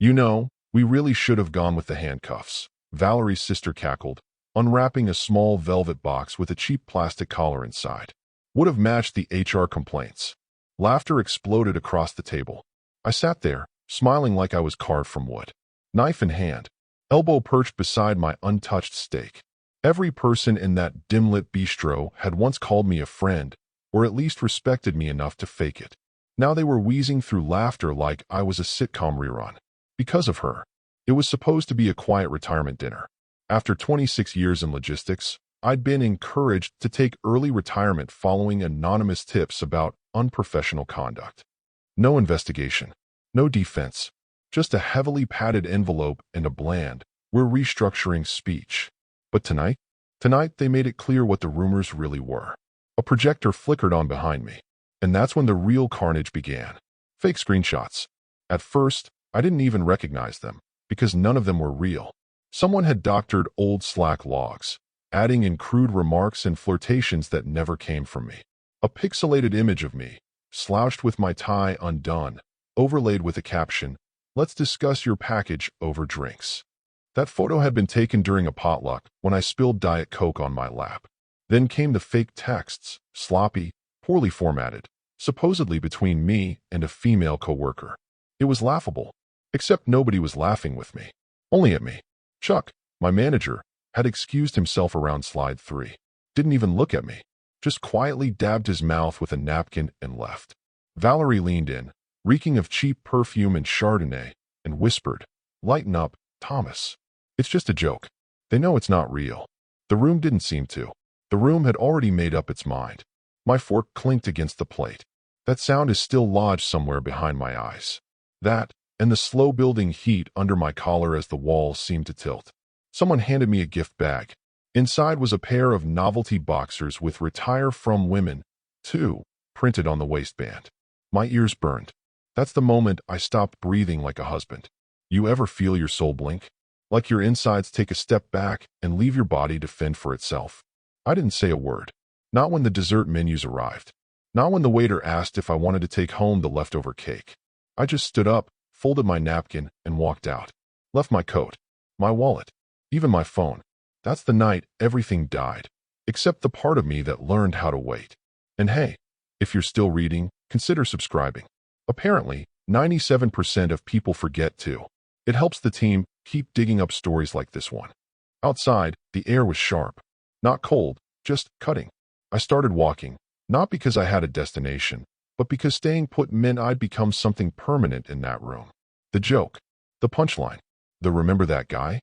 You know, we really should have gone with the handcuffs, Valerie's sister cackled, unwrapping a small velvet box with a cheap plastic collar inside. Would have matched the HR complaints. Laughter exploded across the table. I sat there, smiling like I was carved from wood. Knife in hand, elbow perched beside my untouched steak. Every person in that dim-lit bistro had once called me a friend, or at least respected me enough to fake it. Now they were wheezing through laughter like I was a sitcom rerun. Because of her. It was supposed to be a quiet retirement dinner. After 26 years in logistics, I'd been encouraged to take early retirement following anonymous tips about unprofessional conduct. No investigation, no defense, just a heavily padded envelope and a bland, "We're restructuring" speech. But tonight they made it clear what the rumors really were. A projector flickered on behind me, and that's when the real carnage began. Fake screenshots. At first, I didn't even recognize them, because none of them were real. Someone had doctored old Slack logs, adding in crude remarks and flirtations that never came from me. A pixelated image of me, slouched with my tie undone, overlaid with a caption, "Let's discuss your package over drinks." That photo had been taken during a potluck when I spilled Diet Coke on my lap. Then came the fake texts, sloppy, poorly formatted, supposedly between me and a female coworker. It was laughable, except nobody was laughing with me. Only at me. Chuck, my manager, had excused himself around slide 3. Didn't even look at me. Just quietly dabbed his mouth with a napkin and left. Valerie leaned in, reeking of cheap perfume and Chardonnay, and whispered, "Lighten up, Thomas. It's just a joke. They know it's not real." The room didn't seem to. The room had already made up its mind. My fork clinked against the plate. That sound is still lodged somewhere behind my eyes. That, and the slow-building heat under my collar as the walls seemed to tilt. Someone handed me a gift bag. Inside was a pair of novelty boxers with "Retire from Women, too" printed on the waistband. My ears burned. That's the moment I stopped breathing like a husband. You ever feel your soul blink? Like your insides take a step back and leave your body to fend for itself? I didn't say a word. Not when the dessert menus arrived. Not when the waiter asked if I wanted to take home the leftover cake. I just stood up, folded my napkin, and walked out. Left my coat, my wallet, even my phone. That's the night everything died, except the part of me that learned how to wait. And hey, if you're still reading, consider subscribing. Apparently, 97% of people forget to. It helps the team keep digging up stories like this one. Outside, the air was sharp. Not cold, just cutting. I started walking, not because I had a destination, but because staying put meant I'd become something permanent in that room. The joke, the punchline, the "remember that guy?"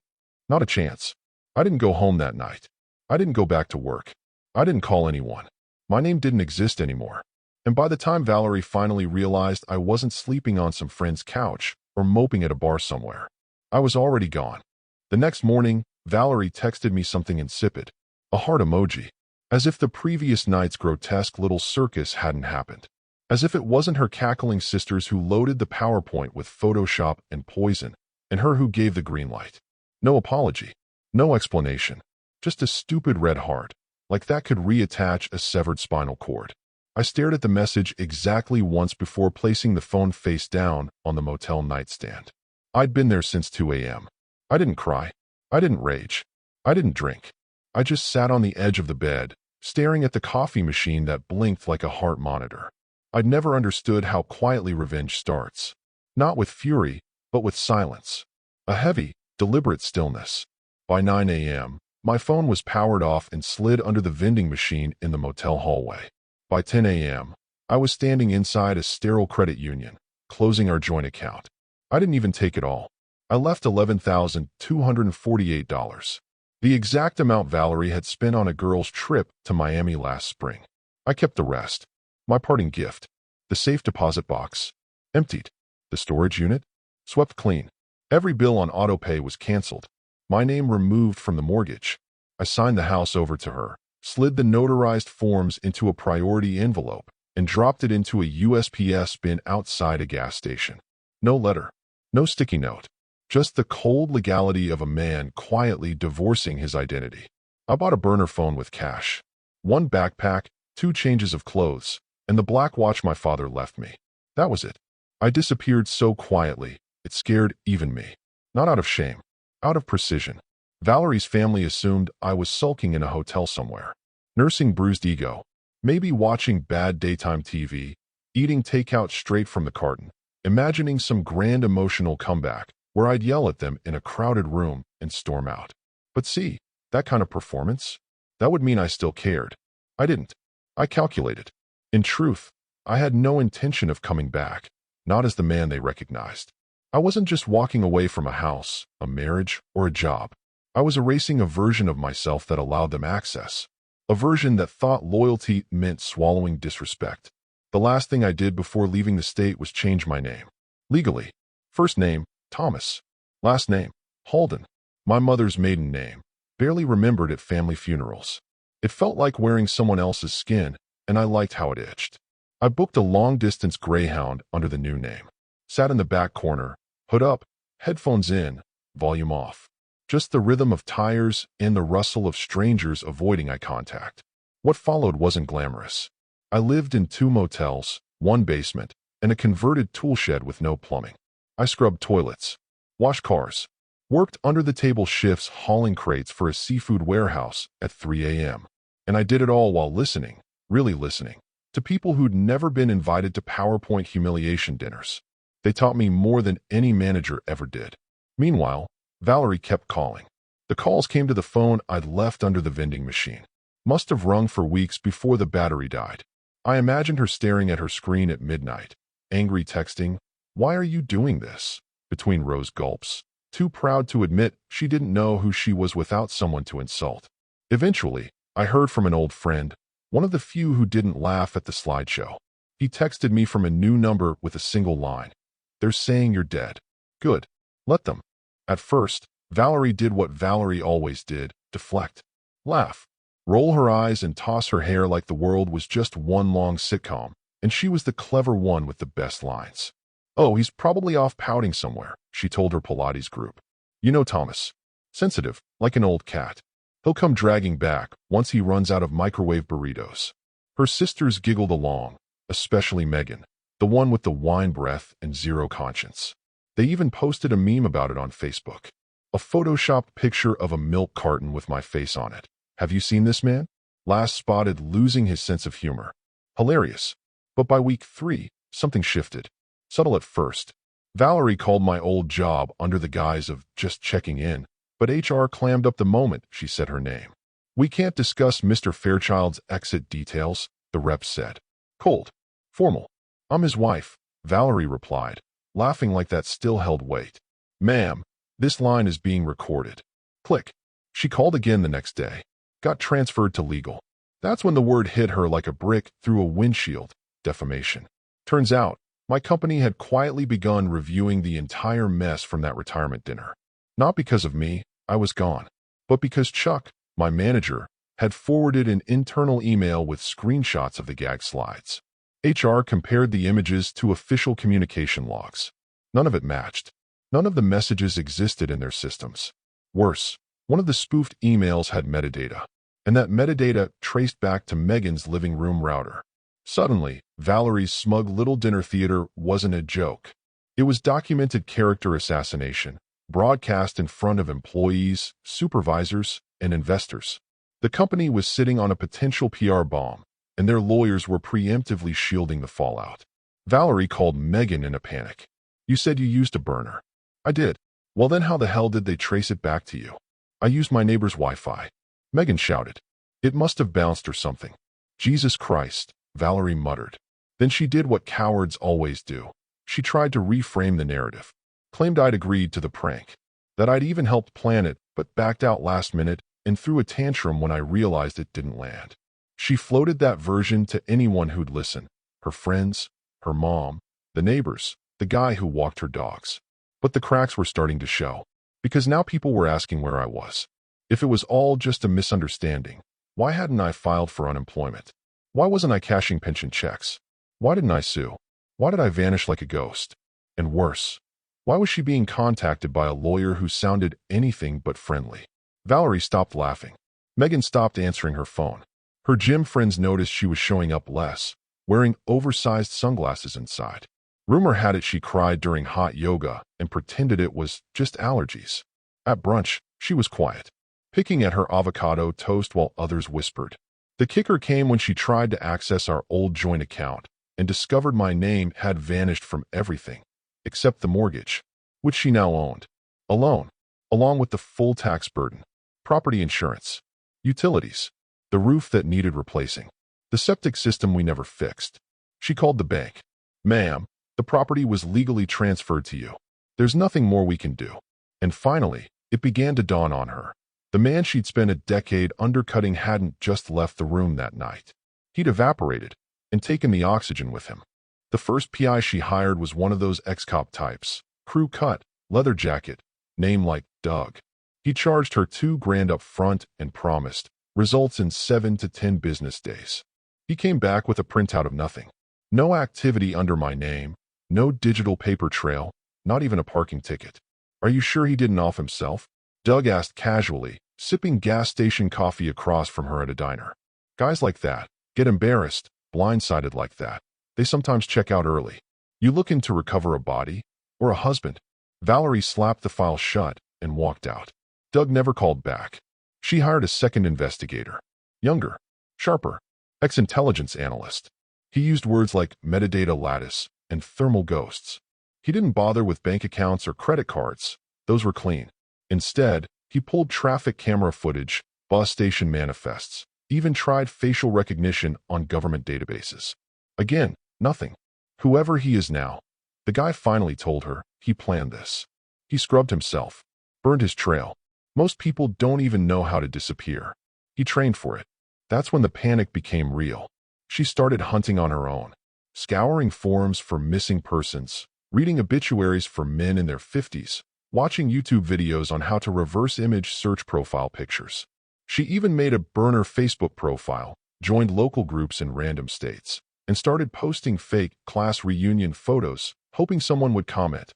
Not a chance. I didn't go home that night. I didn't go back to work. I didn't call anyone. My name didn't exist anymore. And by the time Valerie finally realized I wasn't sleeping on some friend's couch or moping at a bar somewhere, I was already gone. The next morning, Valerie texted me something insipid, a heart emoji, as if the previous night's grotesque little circus hadn't happened. As if it wasn't her cackling sisters who loaded the PowerPoint with Photoshop and poison, and her who gave the green light. No apology. No explanation. Just a stupid red heart, like that could reattach a severed spinal cord. I stared at the message exactly once before placing the phone face down on the motel nightstand. I'd been there since 2 a.m. I didn't cry. I didn't rage. I didn't drink. I just sat on the edge of the bed, staring at the coffee machine that blinked like a heart monitor. I'd never understood how quietly revenge starts. Not with fury, but with silence. A heavy, deliberate stillness. By 9 a.m., my phone was powered off and slid under the vending machine in the motel hallway. By 10 a.m., I was standing inside a sterile credit union, closing our joint account. I didn't even take it all. I left $11,248. The exact amount Valerie had spent on a girl's trip to Miami last spring. I kept the rest. My parting gift. The safe deposit box. Emptied. The storage unit. Swept clean. Every bill on autopay was canceled. My name removed from the mortgage. I signed the house over to her, slid the notarized forms into a priority envelope, and dropped it into a USPS bin outside a gas station. No letter. No sticky note. Just the cold legality of a man quietly divorcing his identity. I bought a burner phone with cash. 1 backpack, 2 changes of clothes, and the black watch my father left me. That was it. I disappeared so quietly, It scared even me. Not out of shame, out of precision. Valerie's family assumed I was sulking in a hotel somewhere, nursing bruised ego, maybe watching bad daytime TV, eating takeout straight from the carton, imagining some grand emotional comeback where I'd yell at them in a crowded room and storm out. But see, that kind of performance? That would mean I still cared. I didn't. I calculated. In truth, I had no intention of coming back, not as the man they recognized. I wasn't just walking away from a house, a marriage, or a job. I was erasing a version of myself that allowed them access. A version that thought loyalty meant swallowing disrespect. The last thing I did before leaving the state was change my name. Legally. First name, Thomas. Last name, Halden. My mother's maiden name. Barely remembered at family funerals. It felt like wearing someone else's skin, and I liked how it itched. I booked a long-distance Greyhound under the new name. Sat in the back corner, hood up, headphones in, volume off. Just the rhythm of tires and the rustle of strangers avoiding eye contact. What followed wasn't glamorous. I lived in 2 motels, 1 basement, and a converted tool shed with no plumbing. I scrubbed toilets, washed cars, worked under-the-table shifts hauling crates for a seafood warehouse at 3 a.m. And I did it all while listening, really listening, to people who'd never been invited to PowerPoint humiliation dinners. They taught me more than any manager ever did. Meanwhile, Valerie kept calling. The calls came to the phone I'd left under the vending machine. Must have rung for weeks before the battery died. I imagined her staring at her screen at midnight, angry texting, "Why are you doing this?" between rose gulps, too proud to admit she didn't know who she was without someone to insult. Eventually, I heard from an old friend, one of the few who didn't laugh at the slideshow. He texted me from a new number with a single line. "They're saying you're dead." Good. Let them. At first, Valerie did what Valerie always did, deflect, laugh, roll her eyes and toss her hair like the world was just one long sitcom, and she was the clever one with the best lines. "Oh, he's probably off pouting somewhere," she told her Pilates group. "You know Thomas. Sensitive, like an old cat. He'll come dragging back once he runs out of microwave burritos." Her sisters giggled along, especially Megan, the one with the wine breath and zero conscience. They even posted a meme about it on Facebook. A photoshopped picture of a milk carton with my face on it. "Have you seen this man? Last spotted losing his sense of humor." Hilarious. But by week 3, something shifted. Subtle at first. Valerie called my old job under the guise of just checking in, but HR clammed up the moment she said her name. "We can't discuss Mr. Fairchild's exit details," the rep said. Cold. Formal. "I'm his wife," Valerie replied, laughing like that still held weight. "Ma'am, this line is being recorded." Click. She called again the next day. Got transferred to legal. That's when the word hit her like a brick through a windshield. Defamation. Turns out, my company had quietly begun reviewing the entire mess from that retirement dinner. Not because of me, I was gone, but because Chuck, my manager, had forwarded an internal email with screenshots of the gag slides. HR compared the images to official communication logs. None of it matched. None of the messages existed in their systems. Worse, one of the spoofed emails had metadata, and that metadata traced back to Megan's living room router. Suddenly, Valerie's smug little dinner theater wasn't a joke. It was documented character assassination, broadcast in front of employees, supervisors, and investors. The company was sitting on a potential PR bomb, and their lawyers were preemptively shielding the fallout. Valerie called Megan in a panic. "You said you used a burner." "I did." "Well, then how the hell did they trace it back to you?" "I used my neighbor's Wi-Fi." Megan shouted. "It must have bounced or something." "Jesus Christ," Valerie muttered. Then she did what cowards always do. She tried to reframe the narrative. Claimed I'd agreed to the prank. That I'd even helped plan it, but backed out last minute and threw a tantrum when I realized it didn't land. She floated that version to anyone who'd listen. Her friends, her mom, the neighbors, the guy who walked her dogs. But the cracks were starting to show. Because now people were asking where I was. If it was all just a misunderstanding, why hadn't I filed for unemployment? Why wasn't I cashing pension checks? Why didn't I sue? Why did I vanish like a ghost? And worse, why was she being contacted by a lawyer who sounded anything but friendly? Valerie stopped laughing. Megan stopped answering her phone. Her gym friends noticed she was showing up less, wearing oversized sunglasses inside. Rumor had it she cried during hot yoga and pretended it was just allergies. At brunch, she was quiet, picking at her avocado toast while others whispered. The kicker came when she tried to access our old joint account and discovered my name had vanished from everything, except the mortgage, which she now owned, alone, along with the full tax burden, property insurance, utilities, the roof that needed replacing, the septic system we never fixed. She called the bank. "Ma'am, the property was legally transferred to you. There's nothing more we can do." And finally, it began to dawn on her. The man she'd spent a decade undercutting hadn't just left the room that night. He'd evaporated and taken the oxygen with him. The first PI she hired was one of those ex-cop types, crew cut, leather jacket, name like Doug. He charged her $2,000 up front and promised results in 7 to 10 business days. He came back with a printout of nothing. No activity under my name, no digital paper trail, not even a parking ticket. "Are you sure he didn't off himself?" Doug asked casually, sipping gas station coffee across from her at a diner. Guys like that get embarrassed, blindsided like that. They sometimes check out early. "You looking to recover a body? Or a husband?" Valerie slapped the file shut and walked out. Doug never called back. She hired a second investigator. Younger, sharper, ex-intelligence analyst. He used words like metadata lattice and thermal ghosts. He didn't bother with bank accounts or credit cards. Those were clean. Instead, he pulled traffic camera footage, bus station manifests, even tried facial recognition on government databases. Again, nothing. Whoever he is now, the guy finally told her he planned this. He scrubbed himself, burned his trail. Most people don't even know how to disappear. He trained for it. That's when the panic became real. She started hunting on her own, scouring forums for missing persons, reading obituaries for men in their 50s, watching YouTube videos on how to reverse image search profile pictures. She even made a burner Facebook profile, joined local groups in random states, and started posting fake class reunion photos, hoping someone would comment,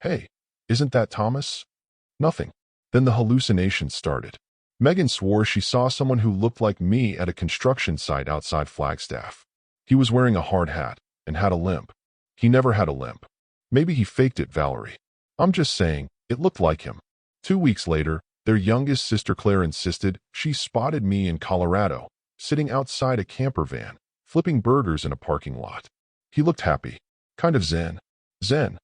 "Hey, isn't that Thomas?" Nothing. Then the hallucinations started. Megan swore she saw someone who looked like me at a construction site outside Flagstaff. He was wearing a hard hat and had a limp. He never had a limp. Maybe he faked it, Valerie. I'm just saying, it looked like him. 2 weeks later, their youngest sister Claire insisted she spotted me in Colorado, sitting outside a camper van, flipping burgers in a parking lot. He looked happy. Kind of zen. Zen.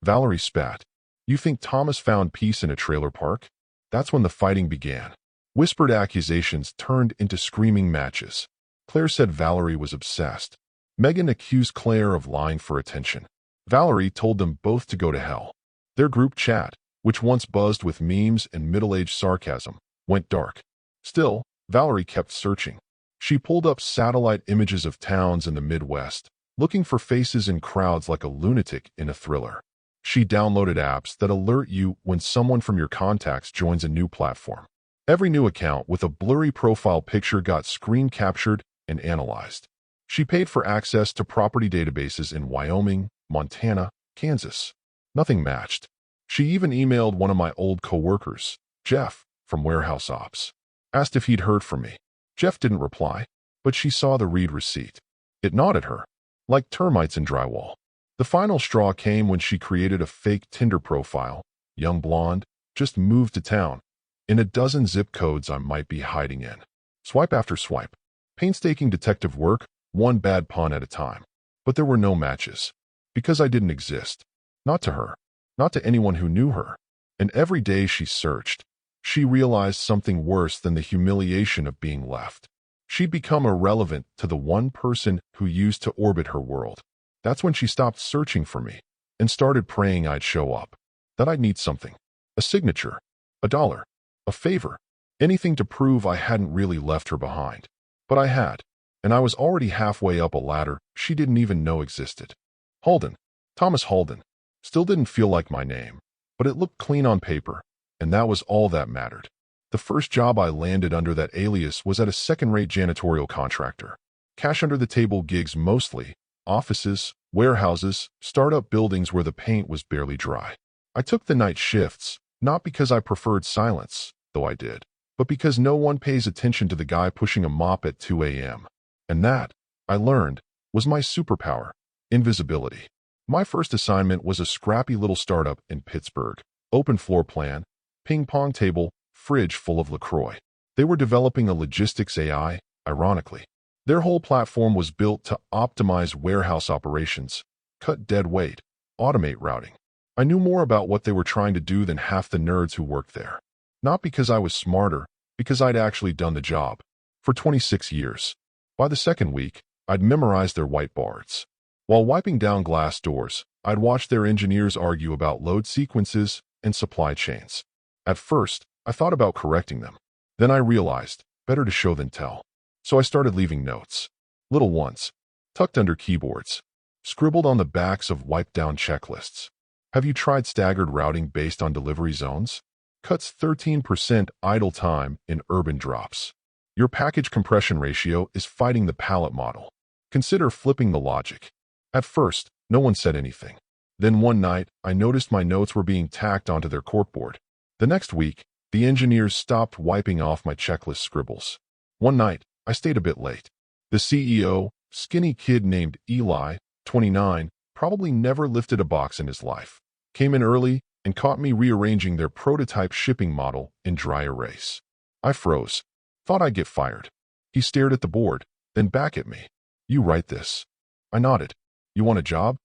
Valerie spat. "You think Thomas found peace in a trailer park?" That's when the fighting began. Whispered accusations turned into screaming matches. Claire said Valerie was obsessed. Megan accused Claire of lying for attention. Valerie told them both to go to hell. Their group chat, which once buzzed with memes and middle-aged sarcasm, went dark. Still, Valerie kept searching. She pulled up satellite images of towns in the Midwest, looking for faces in crowds like a lunatic in a thriller. She downloaded apps that alert you when someone from your contacts joins a new platform. Every new account with a blurry profile picture got screen captured and analyzed. She paid for access to property databases in Wyoming, Montana, Kansas. Nothing matched. She even emailed one of my old coworkers, Jeff, from Warehouse Ops. Asked if he'd heard from me. Jeff didn't reply, but she saw the read receipt. It gnawed at her, like termites in drywall. The final straw came when she created a fake Tinder profile, young blonde, just moved to town, in a dozen zip codes I might be hiding in. Swipe after swipe. Painstaking detective work, one bad pun at a time. But there were no matches. Because I didn't exist. Not to her. Not to anyone who knew her. And every day she searched, she realized something worse than the humiliation of being left. She'd become irrelevant to the one person who used to orbit her world. That's when she stopped searching for me and started praying I'd show up. That I'd need something. A signature. A dollar. A favor. Anything to prove I hadn't really left her behind. But I had. And I was already halfway up a ladder she didn't even know existed. Holden. Thomas Holden. Still didn't feel like my name. But it looked clean on paper. And that was all that mattered. The first job I landed under that alias was at a second-rate janitorial contractor. Cash under the table gigs mostly. Offices, warehouses, startup buildings where the paint was barely dry. I took the night shifts, not because I preferred silence, though I did, but because no one pays attention to the guy pushing a mop at 2 a.m. And that, I learned, was my superpower, invisibility. My first assignment was a scrappy little startup in Pittsburgh. Open floor plan, ping pong table, fridge full of LaCroix. They were developing a logistics AI, ironically. Their whole platform was built to optimize warehouse operations, cut dead weight, automate routing. I knew more about what they were trying to do than half the nerds who worked there. Not because I was smarter, because I'd actually done the job. For 26 years. By the second week, I'd memorized their whiteboards. While wiping down glass doors, I'd watched their engineers argue about load sequences and supply chains. At first, I thought about correcting them. Then I realized, better to show than tell. So I started leaving notes. Little ones, tucked under keyboards, scribbled on the backs of wiped-down checklists. Have you tried staggered routing based on delivery zones? Cuts 13% idle time in urban drops. Your package compression ratio is fighting the pallet model. Consider flipping the logic. At first, no one said anything. Then one night, I noticed my notes were being tacked onto their corkboard. The next week, the engineers stopped wiping off my checklist scribbles. One night, I stayed a bit late. The CEO, skinny kid named Eli, 29, probably never lifted a box in his life, came in early and caught me rearranging their prototype shipping model in dry erase. I froze. Thought I'd get fired. He stared at the board, then back at me. You write this. I nodded. You want a job?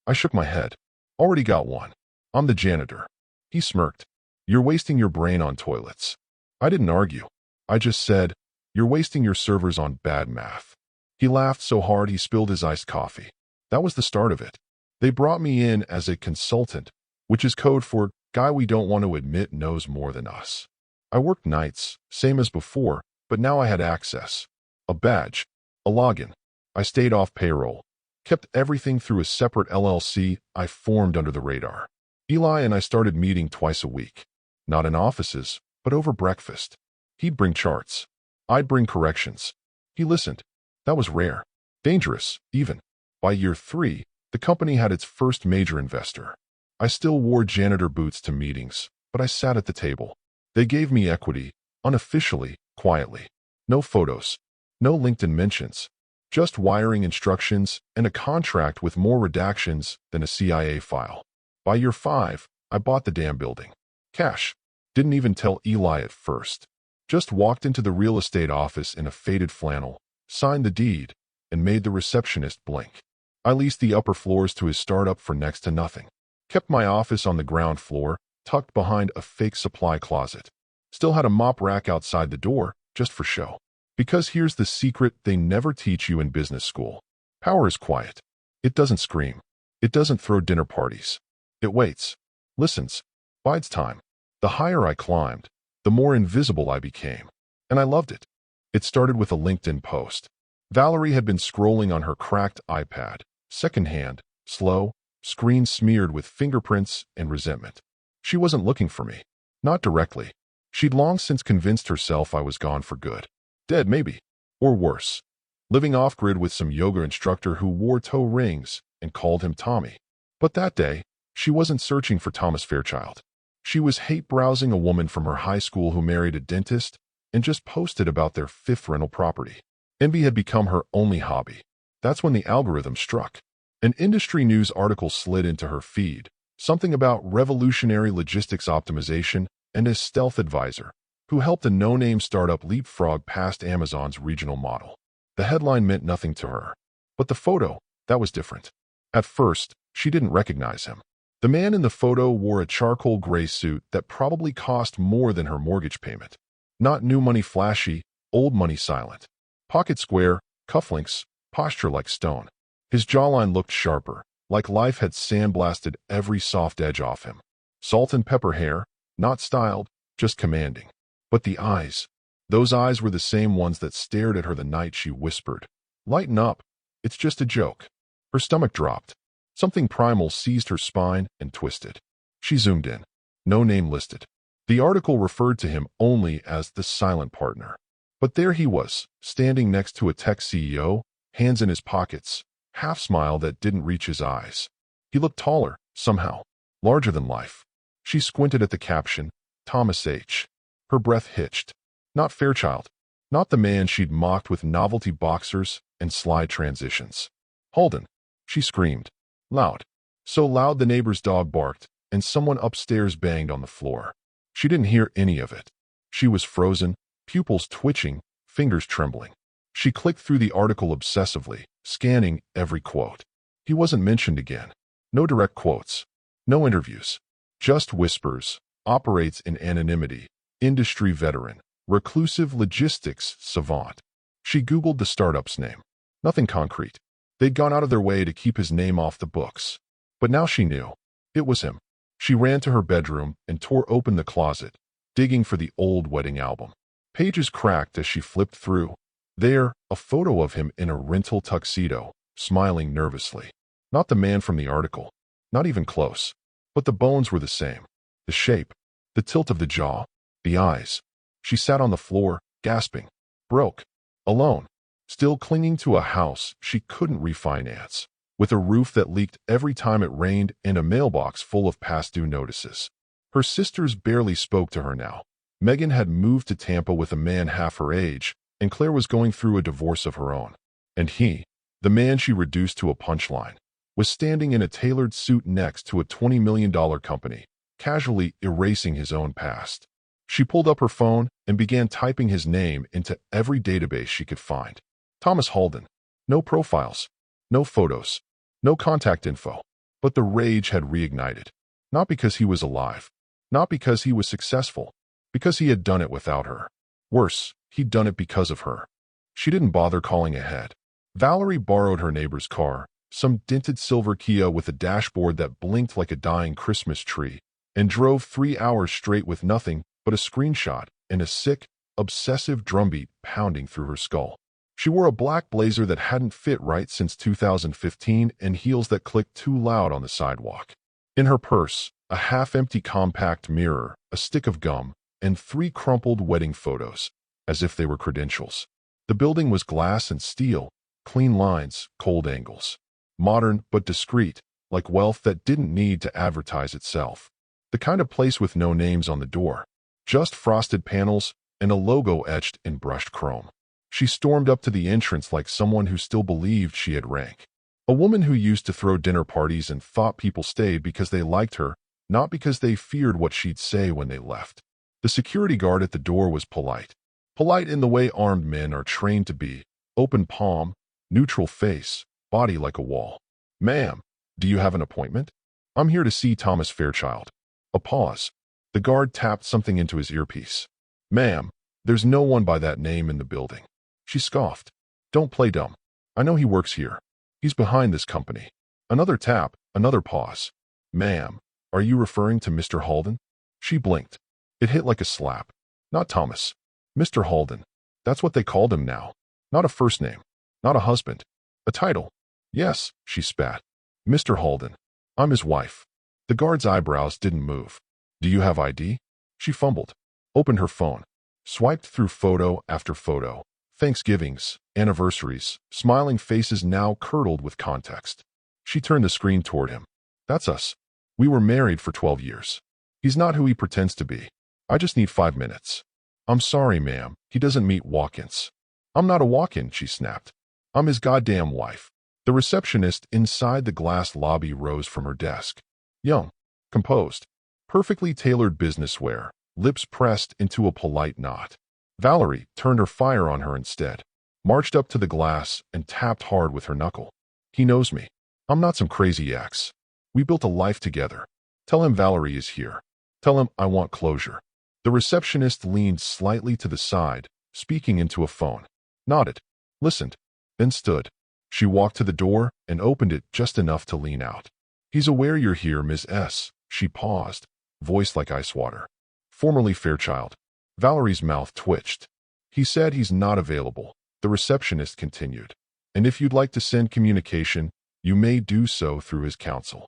I shook my head. Already got one. I'm the janitor. He smirked. You're wasting your brain on toilets. I didn't argue. I just said, you're wasting your servers on bad math. He laughed so hard he spilled his iced coffee. That was the start of it. They brought me in as a consultant, which is code for guy we don't want to admit knows more than us. I worked nights, same as before, but now I had access. A badge. A login. I stayed off payroll. Kept everything through a separate LLC I formed under the radar. Eli and I started meeting twice a week. Not in offices, but over breakfast. He'd bring charts. I'd bring corrections. He listened. That was rare. Dangerous, even. By year 3, the company had its first major investor. I still wore janitor boots to meetings, but I sat at the table. They gave me equity, unofficially, quietly. No photos. No LinkedIn mentions. Just wiring instructions and a contract with more redactions than a CIA file. By year 5, I bought the damn building. Cash. Didn't even tell Eli at first. Just walked into the real estate office in a faded flannel, signed the deed, and made the receptionist blink. I leased the upper floors to his startup for next to nothing. Kept my office on the ground floor, tucked behind a fake supply closet. Still had a mop rack outside the door, just for show. Because here's the secret they never teach you in business school. Power is quiet. It doesn't scream. It doesn't throw dinner parties. It waits. Listens. Bides time. The higher I climbed, the more invisible I became. And I loved it. It started with a LinkedIn post. Valerie had been scrolling on her cracked iPad, secondhand, slow, screen smeared with fingerprints and resentment. She wasn't looking for me. Not directly. She'd long since convinced herself I was gone for good. Dead, maybe. Or worse. Living off-grid with some yoga instructor who wore toe rings and called him Tommy. But that day, she wasn't searching for Thomas Fairchild. She was hate-browsing a woman from her high school who married a dentist and just posted about their 5th rental property. Envy had become her only hobby. That's when the algorithm struck. An industry news article slid into her feed, something about revolutionary logistics optimization and a stealth advisor who helped a no-name startup leapfrog past Amazon's regional model. The headline meant nothing to her. But the photo, that was different. At first, she didn't recognize him. The man in the photo wore a charcoal gray suit that probably cost more than her mortgage payment. Not new money flashy, old money silent. Pocket square, cufflinks, posture like stone. His jawline looked sharper, like life had sandblasted every soft edge off him. Salt and pepper hair, not styled, just commanding. But the eyes, those eyes were the same ones that stared at her the night she whispered, "Lighten up, it's just a joke." Her stomach dropped. Something primal seized her spine and twisted. She zoomed in. No name listed. The article referred to him only as the silent partner. But there he was, standing next to a tech CEO, hands in his pockets, half smile that didn't reach his eyes. He looked taller, somehow, larger than life. She squinted at the caption, Thomas H. Her breath hitched. Not Fairchild. Not the man she'd mocked with novelty boxers and slide transitions. Holden. She screamed. Loud. So loud the neighbor's dog barked, and someone upstairs banged on the floor. She didn't hear any of it. She was frozen, pupils twitching, fingers trembling. She clicked through the article obsessively, scanning every quote. He wasn't mentioned again. No direct quotes. No interviews. Just whispers. Operates in anonymity. Industry veteran. Reclusive logistics savant. She Googled the startup's name. Nothing concrete. They'd gone out of their way to keep his name off the books. But now she knew. It was him. She ran to her bedroom and tore open the closet, digging for the old wedding album. Pages cracked as she flipped through. There, a photo of him in a rental tuxedo, smiling nervously. Not the man from the article. Not even close. But the bones were the same. The shape. The tilt of the jaw. The eyes. She sat on the floor, gasping. Broke. Alone. Still clinging to a house she couldn't refinance. With a roof that leaked every time it rained and a mailbox full of past due notices. Her sisters barely spoke to her now. Megan had moved to Tampa with a man half her age, and Claire was going through a divorce of her own. And he, the man she reduced to a punchline, was standing in a tailored suit next to a $20 million company, casually erasing his own past. She pulled up her phone and began typing his name into every database she could find. Thomas Halden. No profiles. No photos. No contact info. But the rage had reignited. Not because he was alive. Not because he was successful. Because he had done it without her. Worse, he'd done it because of her. She didn't bother calling ahead. Valerie borrowed her neighbor's car, some dented silver Kia with a dashboard that blinked like a dying Christmas tree, and drove 3 hours straight with nothing but a screenshot and a sick, obsessive drumbeat pounding through her skull. She wore a black blazer that hadn't fit right since 2015 and heels that clicked too loud on the sidewalk. In her purse, a half-empty compact mirror, a stick of gum, and 3 crumpled wedding photos, as if they were credentials. The building was glass and steel, clean lines, cold angles. Modern but discreet, like wealth that didn't need to advertise itself. The kind of place with no names on the door. Just frosted panels and a logo etched in brushed chrome. She stormed up to the entrance like someone who still believed she had rank. A woman who used to throw dinner parties and thought people stayed because they liked her, not because they feared what she'd say when they left. The security guard at the door was polite. Polite in the way armed men are trained to be. Open palm, neutral face, body like a wall. "Ma'am, do you have an appointment?" "I'm here to see Thomas Fairchild." A pause. The guard tapped something into his earpiece. "Ma'am, there's no one by that name in the building." She scoffed. "Don't play dumb. I know he works here. He's behind this company." Another tap, another pause. "Ma'am, are you referring to Mr. Halden?" She blinked. It hit like a slap. Not Thomas. Mr. Halden. That's what they called him now. Not a first name. Not a husband. A title. "Yes," she spat. "Mr. Halden. I'm his wife." The guard's eyebrows didn't move. "Do you have ID?" She fumbled. Opened her phone. Swiped through photo after photo. Thanksgivings, anniversaries, smiling faces now curdled with context. She turned the screen toward him. "That's us. We were married for 12 years. He's not who he pretends to be. I just need 5 minutes." "I'm sorry, ma'am. He doesn't meet walk-ins." "I'm not a walk-in," she snapped. "I'm his goddamn wife." The receptionist inside the glass lobby rose from her desk. Young, composed, perfectly tailored business wear, lips pressed into a polite knot. Valerie turned her fire on her instead, marched up to the glass and tapped hard with her knuckle. "He knows me. I'm not some crazy ex. We built a life together. Tell him Valerie is here. Tell him I want closure." The receptionist leaned slightly to the side, speaking into a phone. Nodded. Listened. Then stood. She walked to the door and opened it just enough to lean out. "He's aware you're here, Ms. S." She paused, voice like ice water. "Formerly Fairchild." Valerie's mouth twitched. "He said he's not available," the receptionist continued. "And if you'd like to send communication, you may do so through his counsel."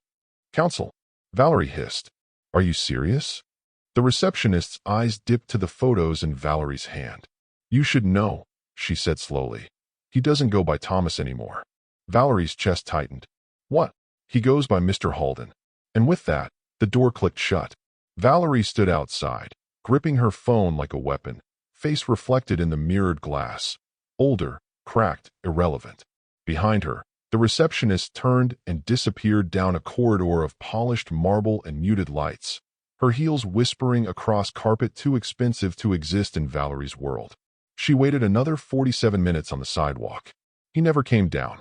"Counsel?" Valerie hissed. "Are you serious?" The receptionist's eyes dipped to the photos in Valerie's hand. "You should know," she said slowly. "He doesn't go by Thomas anymore." Valerie's chest tightened. "What?" "He goes by Mr. Halden." And with that, the door clicked shut. Valerie stood outside, gripping her phone like a weapon, face reflected in the mirrored glass. Older, cracked, irrelevant. Behind her, The receptionist turned and disappeared down a corridor of polished marble and muted lights, her heels whispering across carpet too expensive to exist in Valerie's world. She waited another 47 minutes on the sidewalk. He never came down.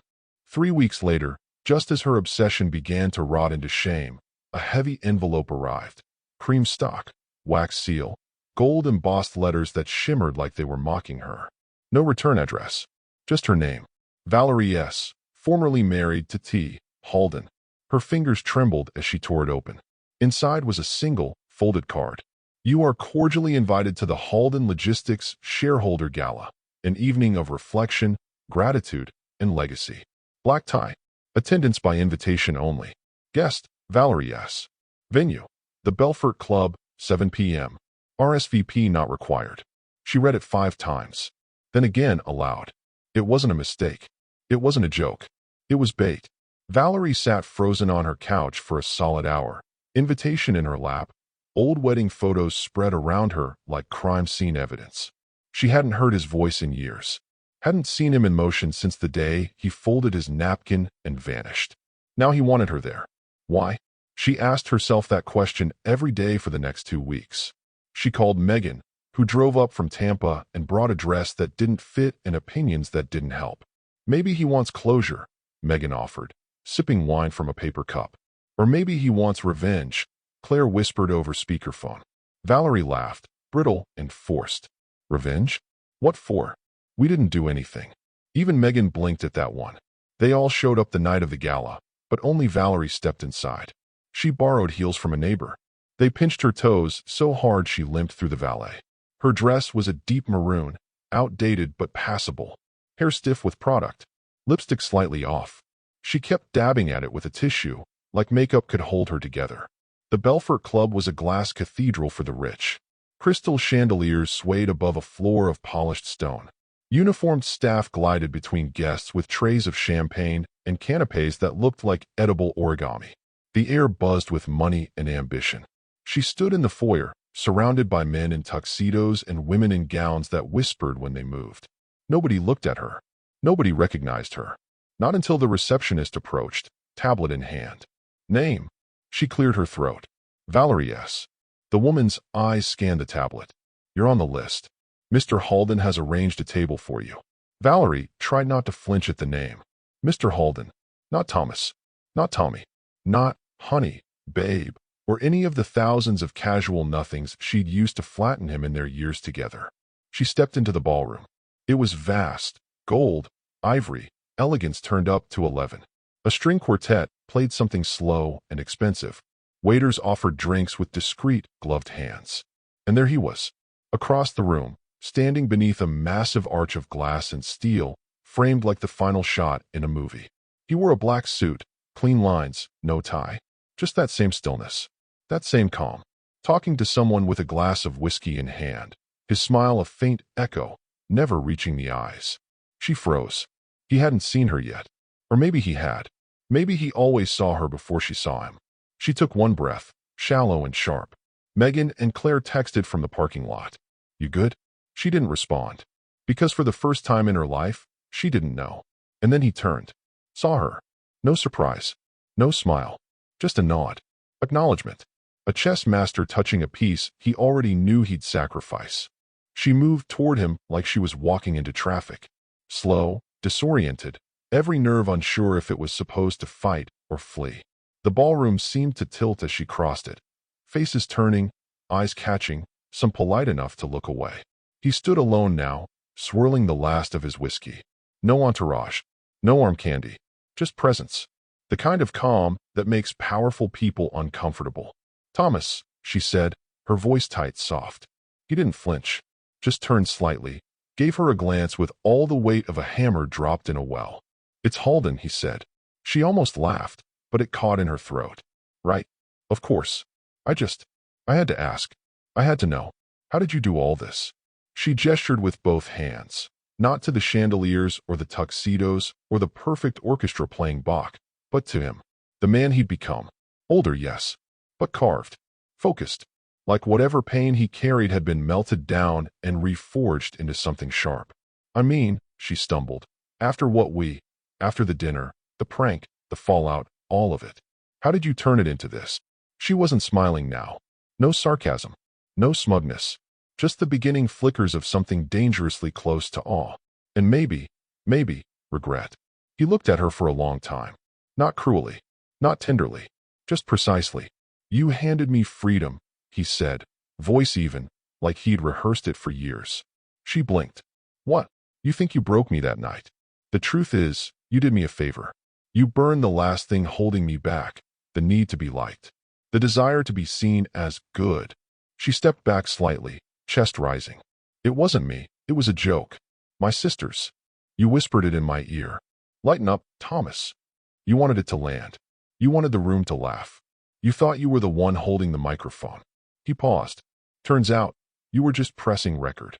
3 weeks later, just as her obsession began to rot into shame, a heavy envelope arrived. Cream stock, wax seal, gold-embossed letters that shimmered like they were mocking her. No return address. Just her name. Valerie S., formerly married to T. Halden. Her fingers trembled as she tore it open. Inside was a single, folded card. You are cordially invited to the Halden Logistics Shareholder Gala, an evening of reflection, gratitude, and legacy. Black tie. Attendance by invitation only. Guest, Valerie S. Venue, the Belfort Club, 7 p.m. RSVP not required. She read it 5 times. Then again aloud. It wasn't a mistake. It wasn't a joke. It was bait. Valerie sat frozen on her couch for a solid hour, invitation in her lap, old wedding photos spread around her like crime scene evidence. She hadn't heard his voice in years, hadn't seen him in motion since the day he folded his napkin and vanished. Now he wanted her there. Why? She asked herself that question every day for the next 2 weeks. She called Megan, who drove up from Tampa and brought a dress that didn't fit and opinions that didn't help. Maybe he wants closure, Megan offered, sipping wine from a paper cup. Or maybe he wants revenge, Claire whispered over speakerphone. Valerie laughed, brittle and forced. Revenge? What for? We didn't do anything. Even Megan blinked at that one. They all showed up the night of the gala, but only Valerie stepped inside. She borrowed heels from a neighbor. They pinched her toes so hard she limped through the valet. Her dress was a deep maroon, outdated but passable. Hair stiff with product, lipstick slightly off. She kept dabbing at it with a tissue, like makeup could hold her together. The Belfort Club was a glass cathedral for the rich. Crystal chandeliers swayed above a floor of polished stone. Uniformed staff glided between guests with trays of champagne and canapes that looked like edible origami. The air buzzed with money and ambition. She stood in the foyer, surrounded by men in tuxedos and women in gowns that whispered when they moved. Nobody looked at her. Nobody recognized her. Not until the receptionist approached, tablet in hand. Name. She cleared her throat. Valerie S. The woman's eyes scanned the tablet. You're on the list. Mr. Halden has arranged a table for you. Valerie tried not to flinch at the name. Mr. Halden. Not Thomas. Not Tommy. Not honey, babe, or any of the thousands of casual nothings she'd used to flatten him in their years together. She stepped into the ballroom. It was vast, gold, ivory, elegance turned up to 11. A string quartet played something slow and expensive. Waiters offered drinks with discreet, gloved hands. And there he was, across the room, standing beneath a massive arch of glass and steel, framed like the final shot in a movie. He wore a black suit, clean lines, no tie. Just that same stillness, that same calm. Talking to someone with a glass of whiskey in hand, his smile a faint echo, never reaching the eyes. She froze. He hadn't seen her yet. Or maybe he had. Maybe he always saw her before she saw him. She took one breath, shallow and sharp. Megan and Claire texted from the parking lot. You good? She didn't respond. Because for the first time in her life, she didn't know. And then he turned. Saw her. No surprise. No smile. Just a nod. Acknowledgement. A chess master touching a piece he already knew he'd sacrifice. She moved toward him like she was walking into traffic. Slow, disoriented, every nerve unsure if it was supposed to fight or flee. The ballroom seemed to tilt as she crossed it. Faces turning, eyes catching, some polite enough to look away. He stood alone now, swirling the last of his whiskey. No entourage, no arm candy, just presence. The kind of calm that makes powerful people uncomfortable. Thomas, she said, her voice tight, soft. He didn't flinch, just turned slightly, gave her a glance with all the weight of a hammer dropped in a well. It's Halden, he said. She almost laughed, but it caught in her throat. Right. Of course. I had to ask. I had to know. How did you do all this? She gestured with both hands, not to the chandeliers or the tuxedos or the perfect orchestra playing Bach, but to him, the man he'd become. Older, yes, but carved, focused, like whatever pain he carried had been melted down and reforged into something sharp. I mean, she stumbled, after the dinner, The prank, the fallout, all of it. How did you turn it into this? She wasn't smiling now. No sarcasm. No smugness. Just the beginning flickers of something dangerously close to awe. And maybe, regret. He looked at her for a long time. Not cruelly. Not tenderly. Just precisely. You handed me freedom, he said, voice even, like he'd rehearsed it for years. She blinked. What? You think you broke me that night? The truth is, you did me a favor. You burned the last thing holding me back, the need to be liked. The desire to be seen as good. She stepped back slightly, chest rising. It wasn't me, it was a joke. My sister's. You whispered it in my ear. Lighten up, Thomas. You wanted it to land. You wanted the room to laugh. You thought you were the one holding the microphone. He paused. Turns out, you were just pressing record.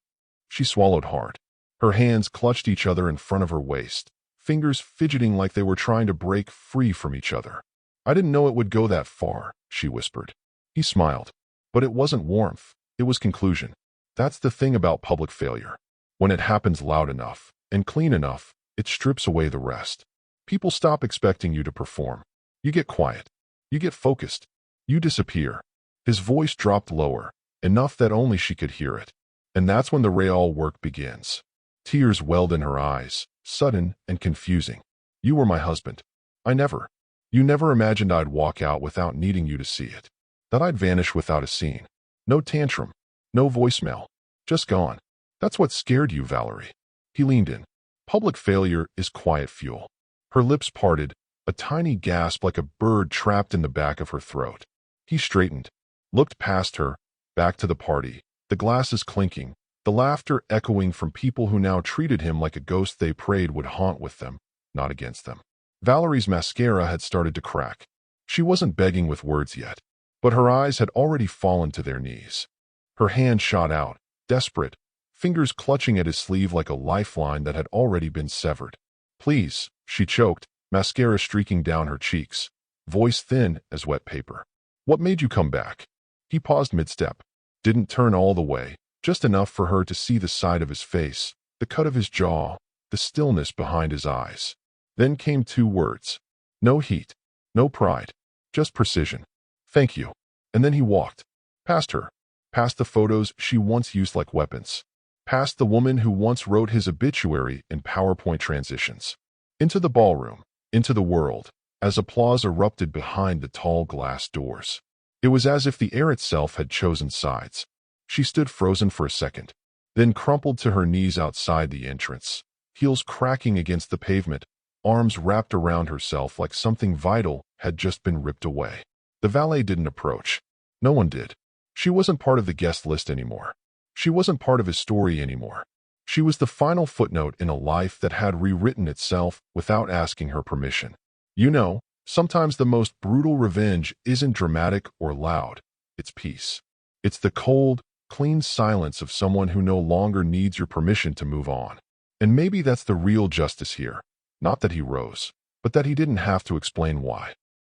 She swallowed hard. Her hands clutched each other in front of her waist, fingers fidgeting like they were trying to break free from each other. I didn't know it would go that far, she whispered. He smiled. But it wasn't warmth, it was conclusion. That's the thing about public failure. When it happens loud enough and clean enough, it strips away the rest. People stop expecting you to perform. You get quiet. You get focused. You disappear. His voice dropped lower, enough that only she could hear it. And that's when the real work begins. Tears welled in her eyes, sudden and confusing. You were my husband. You never imagined I'd walk out without needing you to see it. That I'd vanish without a scene. No tantrum. No voicemail. Just gone. That's what scared you, Valerie. He leaned in. Public failure is quiet fuel. Her lips parted, a tiny gasp like a bird trapped in the back of her throat. He straightened, looked past her, back to the party, the glasses clinking, the laughter echoing from people who now treated him like a ghost they prayed would haunt with them, not against them. Valerie's mascara had started to crack. She wasn't begging with words yet, but her eyes had already fallen to their knees. Her hand shot out, desperate, fingers clutching at his sleeve like a lifeline that had already been severed. Please, she choked, mascara streaking down her cheeks, voice thin as wet paper. What made you come back? He paused mid-step, didn't turn all the way, just enough for her to see the side of his face, the cut of his jaw, the stillness behind his eyes. Then came two words. No heat, no pride, just precision. Thank you. And then he walked. Past her. Past the photos she once used like weapons. Past the woman who once wrote his obituary in PowerPoint transitions. Into the ballroom. Into the world. As applause erupted behind the tall glass doors. It was as if the air itself had chosen sides. She stood frozen for a second, then crumpled to her knees outside the entrance, heels cracking against the pavement, arms wrapped around herself like something vital had just been ripped away. The valet didn't approach. No one did. She wasn't part of the guest list anymore. She wasn't part of his story anymore. She was the final footnote in a life that had rewritten itself without asking her permission. You know, sometimes the most brutal revenge isn't dramatic or loud. It's peace. It's the cold, clean silence of someone who no longer needs your permission to move on. And maybe that's the real justice here. Not that he rose, but that he didn't have to explain why.